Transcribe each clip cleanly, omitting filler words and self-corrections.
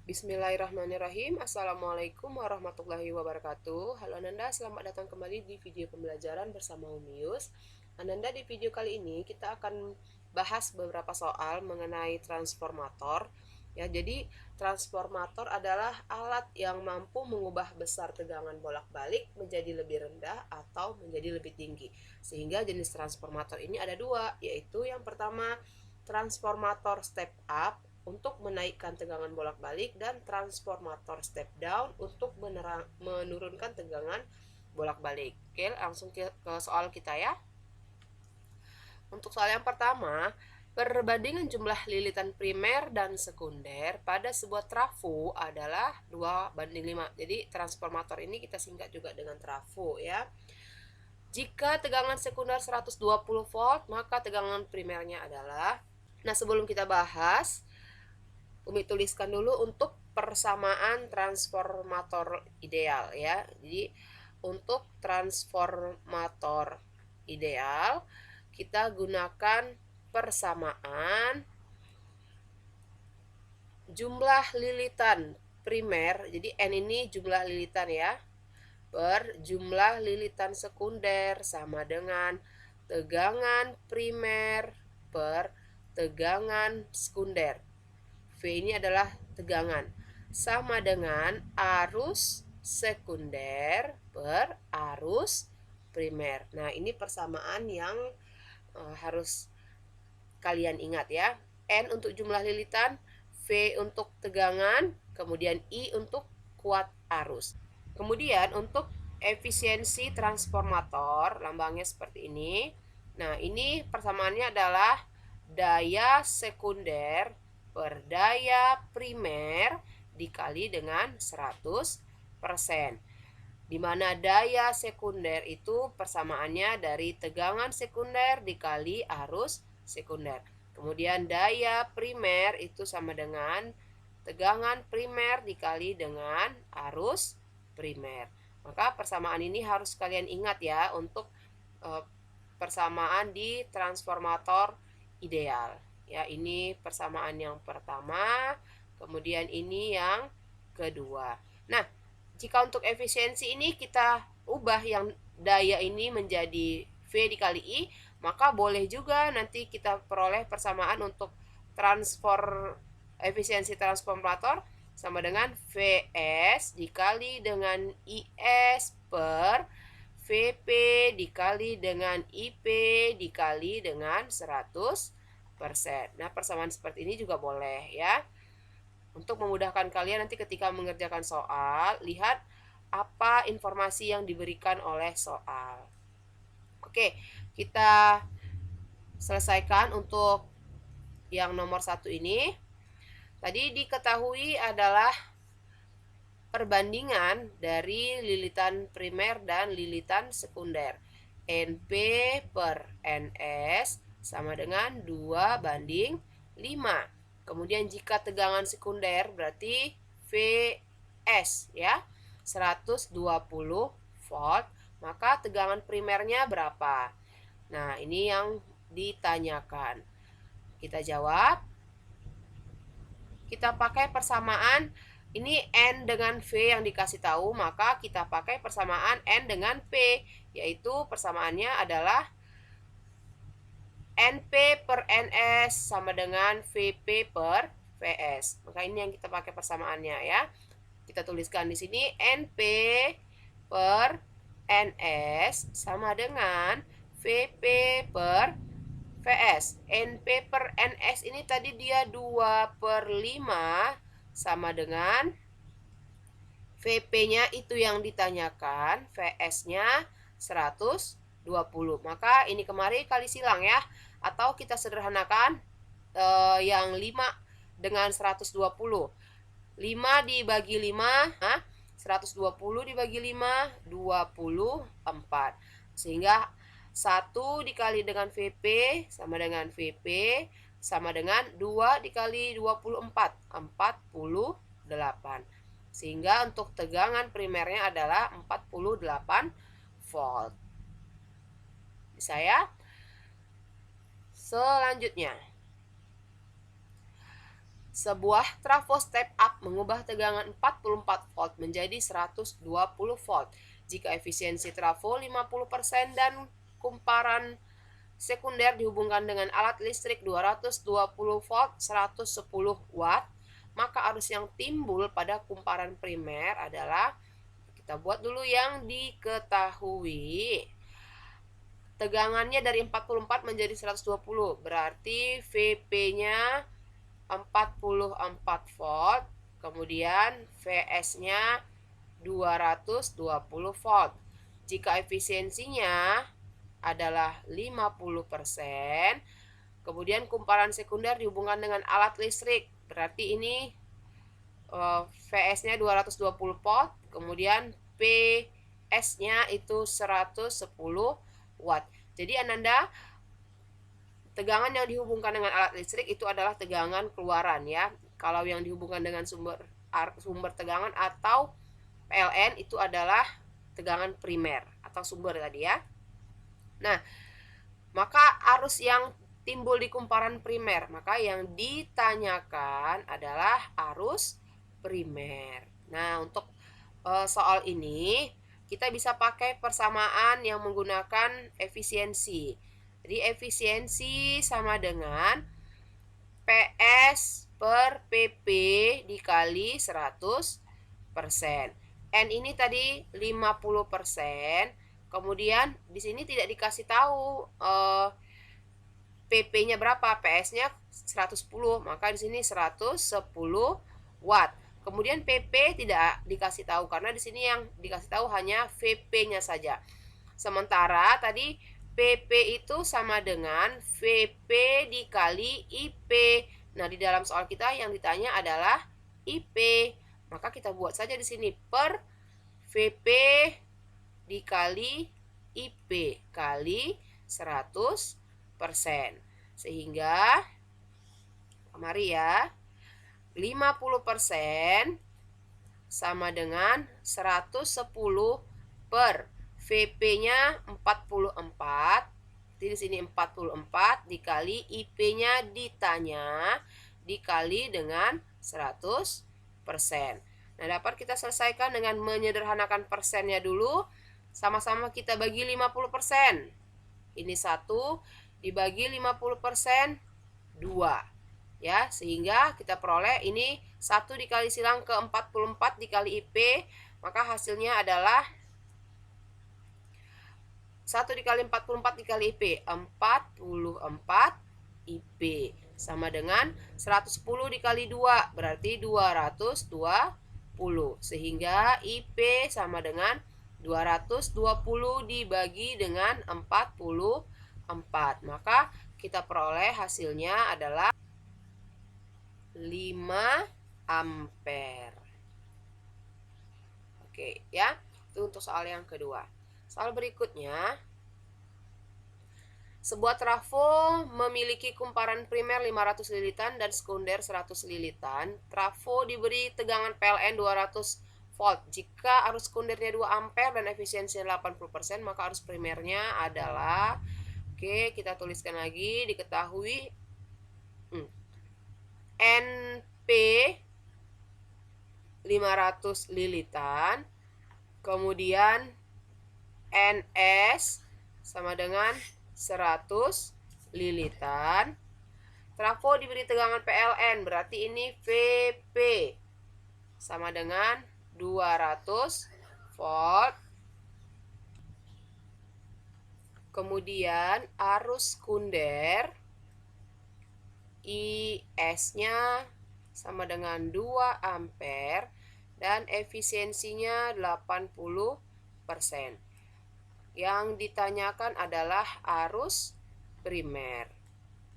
Bismillahirrahmanirrahim. Assalamualaikum warahmatullahi wabarakatuh. Halo Ananda, selamat datang kembali di video pembelajaran bersama Umius. Ananda, di video kali ini kita akan bahas beberapa soal mengenai transformator. Ya, jadi transformator adalah alat yang mampu mengubah besar tegangan bolak-balik menjadi lebih rendah atau menjadi lebih tinggi. Sehingga jenis transformator ini ada dua, yaitu yang pertama transformator step up untuk menaikkan tegangan bolak-balik dan transformator step down untuk menurunkan tegangan bolak-balik. Oke, langsung ke soal kita ya. Untuk soal yang pertama, perbandingan jumlah lilitan primer dan sekunder pada sebuah trafo adalah 2:5. Jadi transformator ini kita singkat juga dengan trafo ya. Jika tegangan sekunder 120 volt, maka tegangan primernya adalah. Nah, sebelum kita bahas, Umi tuliskan dulu untuk persamaan transformator ideal ya. Jadi untuk transformator ideal kita gunakan persamaan jumlah lilitan primer. Jadi N ini jumlah lilitan ya, per jumlah lilitan sekunder sama dengan tegangan primer per tegangan sekunder. V ini adalah tegangan, sama dengan arus sekunder per arus primer. Nah, ini persamaan yang harus kalian ingat ya. N untuk jumlah lilitan, V untuk tegangan, kemudian I untuk kuat arus. Kemudian untuk efisiensi transformator, lambangnya seperti ini. Nah, ini persamaannya adalah daya sekunder per daya primer dikali dengan 100%. Di mana daya sekunder itu persamaannya dari tegangan sekunder dikali arus sekunder. Kemudian daya primer itu sama dengan tegangan primer dikali dengan arus primer. Maka persamaan ini harus kalian ingat ya untuk persamaan di transformator ideal. Ya, ini persamaan yang pertama, kemudian ini yang kedua. Nah, jika untuk efisiensi ini kita ubah yang daya ini menjadi V dikali I, maka boleh juga nanti kita peroleh persamaan untuk efisiensi transformator sama dengan Vs dikali dengan Is per Vp dikali dengan Ip dikali dengan 100%. Nah, persamaan seperti ini juga boleh ya. Untuk memudahkan kalian nanti ketika mengerjakan soal, lihat apa informasi yang diberikan oleh soal. Oke, kita selesaikan untuk yang nomor 1 ini. Tadi diketahui adalah perbandingan dari lilitan primer dan lilitan sekunder. NP per NS sama dengan 2:5. Kemudian jika tegangan sekunder berarti Vs ya, 120 volt, maka tegangan primernya berapa? Nah, ini yang ditanyakan. Kita jawab. Kita pakai persamaan ini N dengan V yang dikasih tahu, maka kita pakai persamaan N dengan P, yaitu persamaannya adalah NP per NS sama dengan VP per VS. Maka ini yang kita pakai persamaannya ya. Kita tuliskan di sini NP per NS sama dengan VP per VS. NP per NS ini tadi dia 2/5 sama dengan VP-nya itu yang ditanyakan, VS-nya 120. Maka ini kemari kali silang ya. Atau kita sederhanakan yang 5 dengan 120. 5 dibagi 5, 120 dibagi 5, 24. Sehingga 1 dikali dengan VP sama dengan VP sama dengan 2 dikali 24, 48. Sehingga untuk tegangan primernya adalah 48 volt. Bisa ya? Selanjutnya, Sebuah trafo step up mengubah tegangan 44 volt menjadi 120 volt. Jika efisiensi trafo 50% dan kumparan sekunder dihubungkan dengan alat listrik 220 volt 110 watt, maka arus yang timbul pada kumparan primer adalah, kita buat dulu yang diketahui. Tegangannya dari 44 menjadi 120, berarti VP-nya 44 volt, kemudian Vs-nya 220 volt. Jika efisiensinya adalah 50%, kemudian kumparan sekunder dihubungkan dengan alat listrik, berarti ini Vs-nya 220 volt, kemudian PS-nya itu 110 watt. Jadi Ananda, tegangan yang dihubungkan dengan alat listrik itu adalah tegangan keluaran ya. Kalau yang dihubungkan dengan sumber tegangan atau PLN itu adalah tegangan primer atau sumber tadi ya. Nah, maka arus yang timbul di kumparan primer, maka yang ditanyakan adalah arus primer. Nah, untuk soal ini kita bisa pakai persamaan yang menggunakan efisiensi. Jadi efisiensi sama dengan PS per PP dikali 100%. N ini tadi 50%. Kemudian di sini tidak dikasih tahu PP-nya berapa, PS-nya 110, maka di sini 110 watt. Kemudian PP tidak dikasih tahu karena di sini yang dikasih tahu hanya VP-nya saja. Sementara tadi PP itu sama dengan VP dikali IP. Nah, di dalam soal kita yang ditanya adalah IP. Maka kita buat saja di sini per VP dikali IP kali 100%. Sehingga mari ya, 50% sama dengan 110 per VP-nya 44. Jadi di sini 44 dikali IP-nya ditanya dikali dengan 100%. Nah, dapat kita selesaikan dengan menyederhanakan persennya dulu. Sama-sama kita bagi 50%. Ini 1 dibagi 50%, 2. Ya, sehingga kita peroleh ini 1 dikali silang ke 44 dikali IP, maka hasilnya adalah 1 dikali 44 dikali IP, 44 IP, sama dengan 110 dikali 2, berarti 220, sehingga IP sama dengan 220 dibagi dengan 44, maka kita peroleh hasilnya adalah 5 ampere. Oke ya, itu untuk soal yang kedua. Soal berikutnya, sebuah trafo memiliki kumparan primer 500 lilitan dan sekunder 100 lilitan. Trafo diberi tegangan PLN 200 volt. Jika arus sekundernya 2 ampere dan efisiensinya 80%, maka arus primernya adalah, oke, kita tuliskan lagi, diketahui NP 500 lilitan, kemudian NS sama dengan 100 lilitan. Trafo diberi tegangan PLN, berarti ini VP sama dengan 200 volt. Kemudian arus sekunder IS-nya sama dengan 2 ampere dan efisiensinya 80%. Yang ditanyakan adalah arus primer.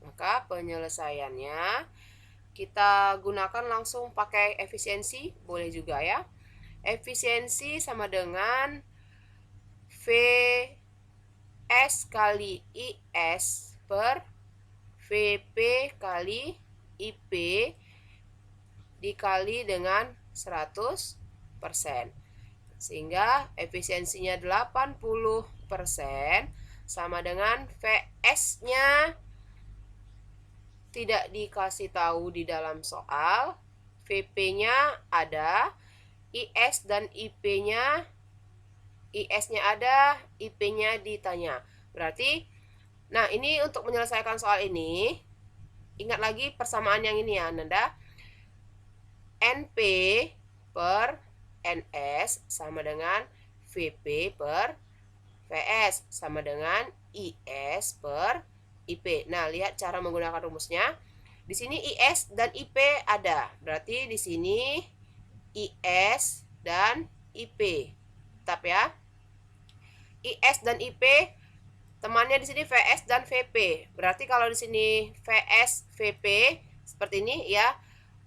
Maka penyelesaiannya kita gunakan langsung pakai efisiensi, boleh juga ya. Efisiensi sama dengan VS kali IS per VP kali IP dikali dengan 100%. Sehingga efisiensinya 80% sama dengan VS-nya tidak dikasih tahu di dalam soal. VP-nya ada, IS dan IP-nya, IS-nya ada, IP-nya ditanya. Berarti, nah ini untuk menyelesaikan soal ini, ingat lagi persamaan yang ini ya, Nanda. NP per NS sama dengan VP per VS sama dengan IS per IP. Nah, lihat cara menggunakan rumusnya. Di sini IS dan IP ada. Berarti di sini IS dan IP. Tetap ya. IS dan IP temannya di sini VS dan VP. Berarti kalau di sini VS VP seperti ini ya.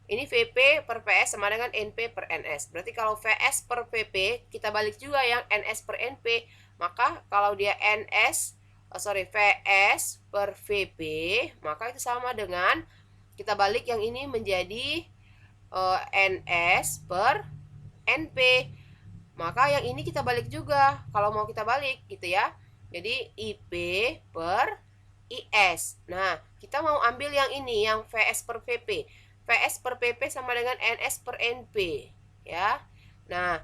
Ini VP per PS sama dengan NP per NS. Berarti kalau VS per VP, kita balik juga yang NS per NP. Maka kalau dia VS per VP, maka itu sama dengan, kita balik yang ini menjadi NS per NP. Maka yang ini kita balik juga, kalau mau kita balik gitu ya. Jadi IP per IS. Nah, kita mau ambil yang ini, yang VS per VP. VS per PP sama dengan NS per NP ya. Nah,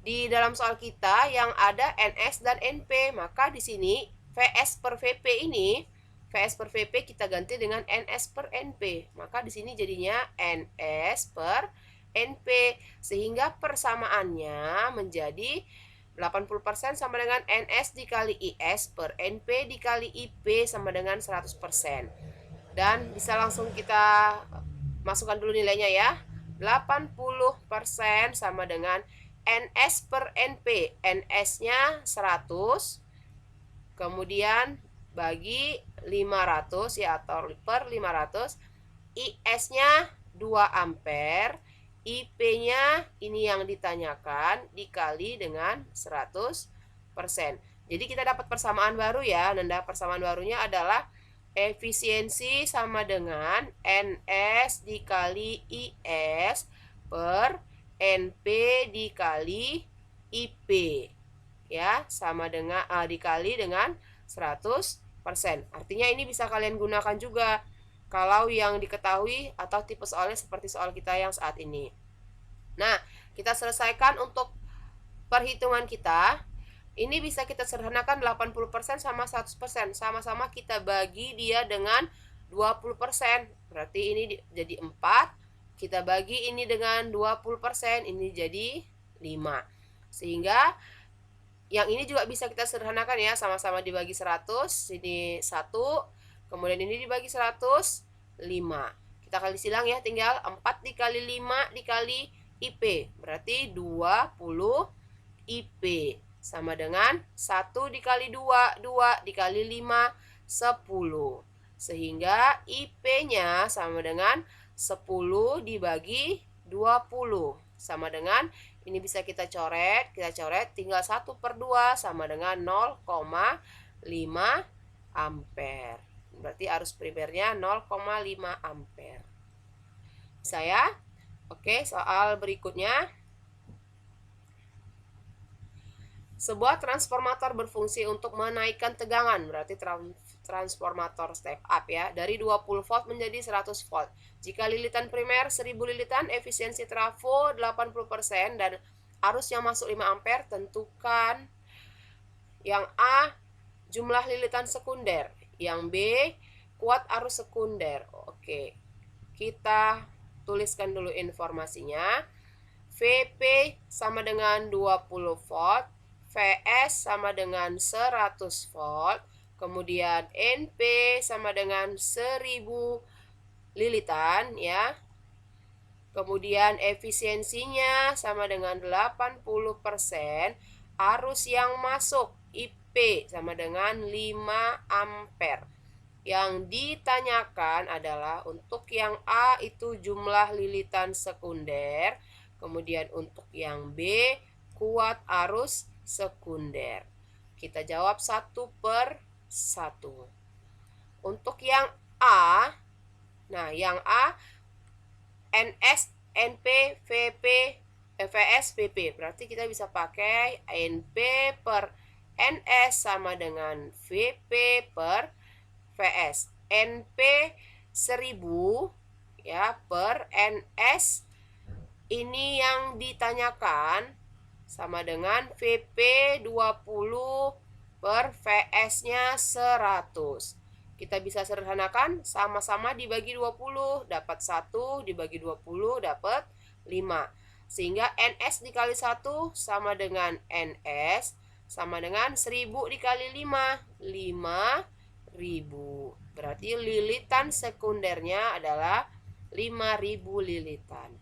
di dalam soal kita yang ada NS dan NP, maka di sini VS per VP ini, VS per VP kita ganti dengan NS per NP. Maka di sini jadinya NS per NP, sehingga persamaannya menjadi 80% sama dengan NS dikali IS per NP dikali IP sama dengan 100%. Dan bisa langsung kita masukkan dulu nilainya ya. 80% sama dengan NS per NP. NS-nya 100. Kemudian bagi 500 ya, atau per 500. IS-nya 2 ampere. IP-nya ini yang ditanyakan dikali dengan 100%. Jadi kita dapat persamaan baru ya. Nanda, persamaan barunya adalah efisiensi sama dengan NS dikali IS per NP dikali IP ya, sama dengan dikali dengan 100%. Artinya ini bisa kalian gunakan juga kalau yang diketahui atau tipe soalnya seperti soal kita yang saat ini. Nah, kita selesaikan untuk perhitungan kita. Ini bisa kita sederhanakan 80% sama 100%. Sama-sama kita bagi dia dengan 20%. Berarti ini jadi 4. Kita bagi ini dengan 20%. Ini jadi 5. Sehingga yang ini juga bisa kita sederhanakan ya. Sama-sama dibagi 100. Ini 1. Kemudian ini dibagi 100. 5. Kita kali silang ya. Tinggal 4 dikali 5 dikali IP. Berarti 20 IP. Sama dengan 1 dikali 2, 2 dikali 5, 10. Sehingga IP-nya sama dengan 10 dibagi 20. Sama dengan, ini bisa kita coret tinggal 1/2 sama dengan 0,5 ampere. Berarti arus primernya 0,5 ampere. Bisa ya? Oke, soal berikutnya. Sebuah transformator berfungsi untuk menaikkan tegangan, berarti transformator step up ya, dari 20 volt menjadi 100 volt. Jika lilitan primer 1000 lilitan, efisiensi trafo 80% dan arus yang masuk 5 ampere, tentukan yang A jumlah lilitan sekunder, yang B kuat arus sekunder. Oke, kita tuliskan dulu informasinya. VP sama dengan 20 volt, VS sama dengan 100 volt, kemudian NP sama dengan 1000 lilitan ya. Kemudian efisiensinya sama dengan 80%, arus yang masuk IP sama dengan 5 ampere. Yang ditanyakan adalah untuk yang A itu jumlah lilitan sekunder, kemudian untuk yang B kuat arus sekunder. Kita jawab 1/1. Untuk yang A, nah yang A NS, NP, VP, VS, VP. Berarti kita bisa pakai NP per NS sama dengan VP per VS. NP 1000 ya per NS ini yang ditanyakan sama dengan VP 20 per VS-nya 100. Kita bisa sederhanakan, sama-sama dibagi 20, dapat 1, dibagi 20, dapat 5. Sehingga NS dikali 1 sama dengan NS, sama dengan 1000 dikali 5, 5000. Berarti lilitan sekundernya adalah 5000 lilitan.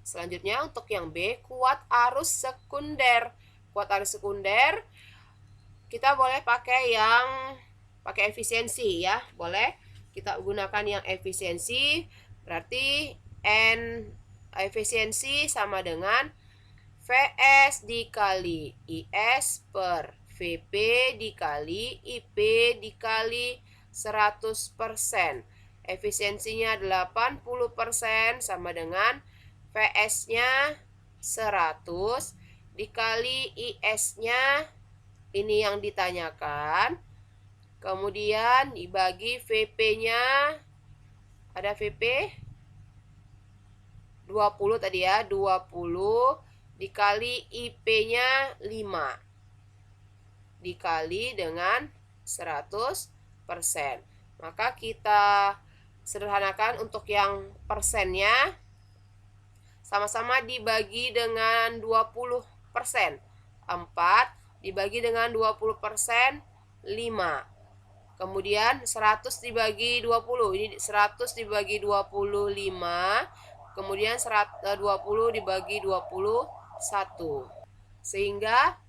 Selanjutnya untuk yang B, kuat arus sekunder. Kuat arus sekunder kita boleh pakai yang pakai efisiensi ya. Boleh kita gunakan yang efisiensi. Berarti N efisiensi sama dengan VS dikali IS per VP dikali IP dikali 100%. Efisiensinya 80% sama dengan VS-nya 100 dikali IS-nya ini yang ditanyakan. Kemudian dibagi VP-nya, ada VP 20 tadi ya, 20 dikali IP-nya 5 dikali dengan 100%. Maka kita sederhanakan untuk yang persennya, sama-sama dibagi dengan 20%. 4 dibagi dengan 20%, 5. Kemudian 100 dibagi 20. Ini 100 dibagi 25. Kemudian 20 dibagi 21. Sehingga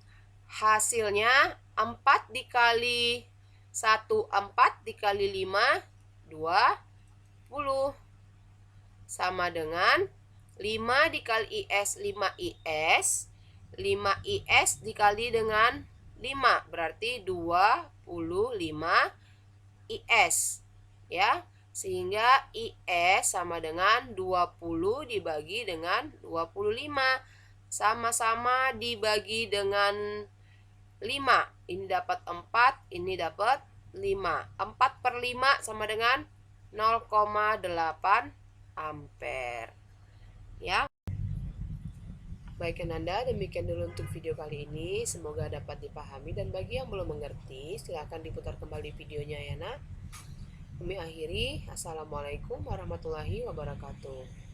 hasilnya 4 dikali 1, 4 dikali 5, 20. Sama dengan 5 dikali IS, 5 IS. 5 IS dikali dengan 5, berarti 25 IS. Ya, sehingga IS sama dengan 20 dibagi dengan 25. Sama-sama dibagi dengan 5. Ini dapat 4, ini dapat 5. 4 per 5 sama dengan 0,8 ampere. Ya. Baik Ananda, demikian dulu untuk video kali ini. Semoga dapat dipahami, dan bagi yang belum mengerti, silahkan diputar kembali videonya ya nak. Kami akhiri. Assalamualaikum warahmatullahi wabarakatuh.